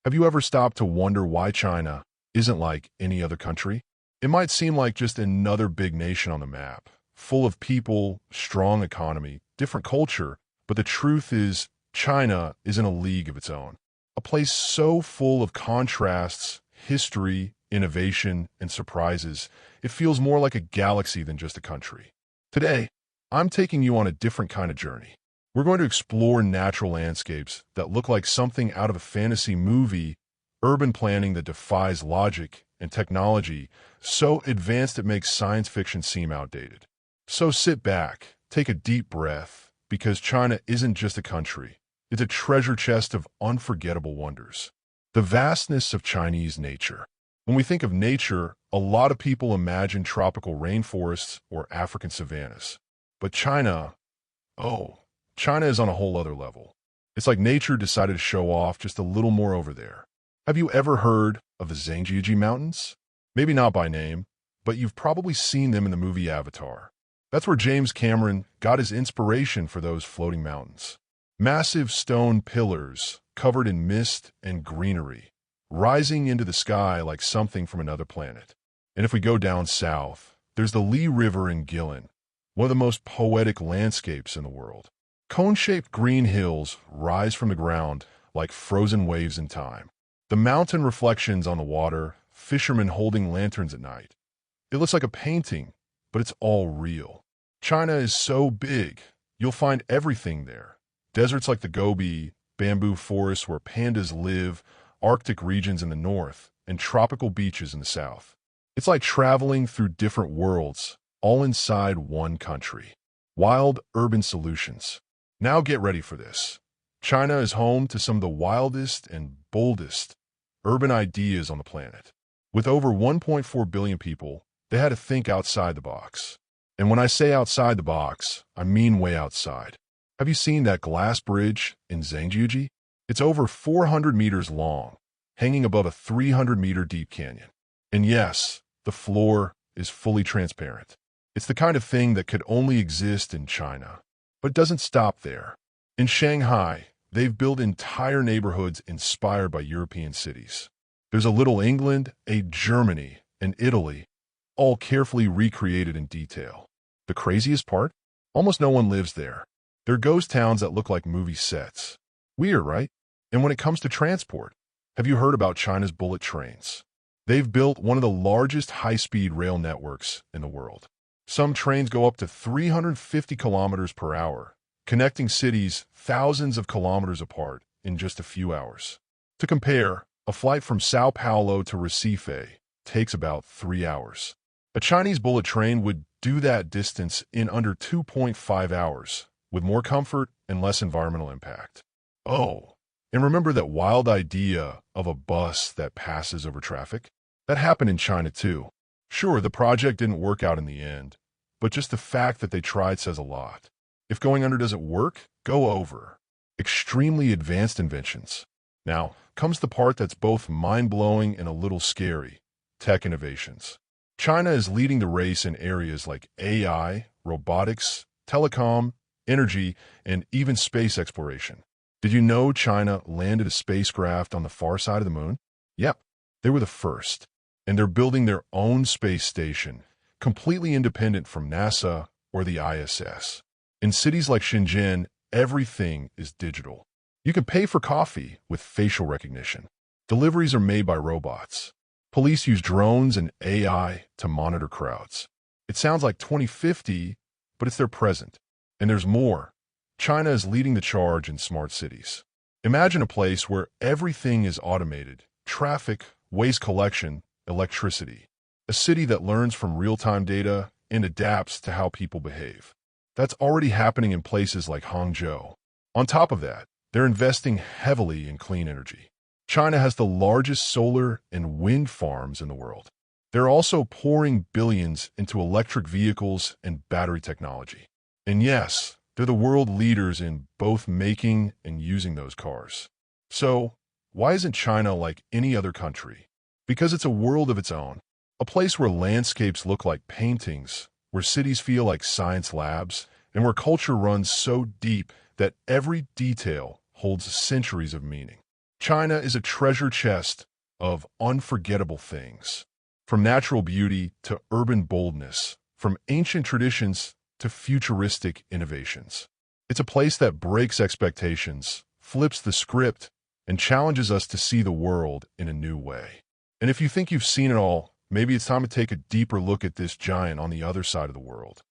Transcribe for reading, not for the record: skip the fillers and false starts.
Have you ever stopped to wonder why China isn't like any other country? It might seem like just another big nation on the map, full of people, strong economy, different culture, but the truth is China is in a league of its own. A place so full of contrasts, history, innovation, and surprises, it feels more like a galaxy than just a country. Today, I'm taking you on a different kind of journey. We're going to explore natural landscapes that look like something out of a fantasy movie, urban planning that defies logic, and technology so advanced it makes science fiction seem outdated. So sit back, take a deep breath, because China isn't just a country. It's a treasure chest of unforgettable wonders. The vastness of Chinese nature. When we think of nature, a lot of people imagine tropical rainforests or African savannas. But China is on a whole other level. It's like nature decided to show off just a little more over there. Have you ever heard of the Zhangjiajie Mountains? Maybe not by name, but you've probably seen them in the movie Avatar. That's where James Cameron got his inspiration for those floating mountains. Massive stone pillars covered in mist and greenery, rising into the sky like something from another planet. And if we go down south, there's the Li River in Guilin, one of the most poetic landscapes in the world. Cone-shaped green hills rise from the ground like frozen waves in time. The mountain reflections on the water, fishermen holding lanterns at night. It looks like a painting, but it's all real. China is so big, you'll find everything there. Deserts like the Gobi, bamboo forests where pandas live, Arctic regions in the north, and tropical beaches in the south. It's like traveling through different worlds, all inside one country. Wild urban solutions. Now get ready for this. China is home to some of the wildest and boldest urban ideas on the planet. With over 1.4 billion people, they had to think outside the box. And when I say outside the box, I mean way outside. Have you seen that glass bridge in Zhangjiajie? It's over 400 meters long, hanging above a 300-meter deep canyon. And yes, the floor is fully transparent. It's the kind of thing that could only exist in China. But it doesn't stop there. In Shanghai, they've built entire neighborhoods inspired by European cities. There's a Little England, a Germany, and Italy, all carefully recreated in detail. The craziest part? Almost no one lives there. They're ghost towns that look like movie sets. Weird, right? And when it comes to transport, have you heard about China's bullet trains? They've built one of the largest high-speed rail networks in the world. Some trains go up to 350 kilometers per hour, connecting cities thousands of kilometers apart in just a few hours. To compare, a flight from Sao Paulo to Recife takes about 3 hours. A Chinese bullet train would do that distance in under 2.5 hours, with more comfort and less environmental impact. Oh, and remember that wild idea of a bus that passes over traffic? That happened in China too. Sure, the project didn't work out in the end, but just the fact that they tried says a lot. If going under doesn't work, go over. Extremely advanced inventions. Now, comes the part that's both mind-blowing and a little scary. Tech innovations. China is leading the race in areas like AI, robotics, telecom, energy, and even space exploration. Did you know China landed a spacecraft on the far side of the moon? Yep, they were the first. And they're building their own space station, completely independent from NASA or the ISS. In cities like Shenzhen, everything is digital. You can pay for coffee with facial recognition. Deliveries are made by robots. Police use drones and AI to monitor crowds. It sounds like 2050, but it's their present. And there's more. China is leading the charge in smart cities. Imagine a place where everything is automated. Traffic, waste collection, electricity. A city that learns from real-time data and adapts to how people behave. That's already happening in places like Hangzhou. On top of that, they're investing heavily in clean energy. China has the largest solar and wind farms in the world. They're also pouring billions into electric vehicles and battery technology. And yes, they're the world leaders in both making and using those cars. So, why isn't China like any other country? Because it's a world of its own, a place where landscapes look like paintings, where cities feel like science labs, and where culture runs so deep that every detail holds centuries of meaning. China is a treasure chest of unforgettable things. From natural beauty to urban boldness, from ancient traditions to futuristic innovations. It's a place that breaks expectations, flips the script, and challenges us to see the world in a new way. And if you think you've seen it all, maybe it's time to take a deeper look at this giant on the other side of the world.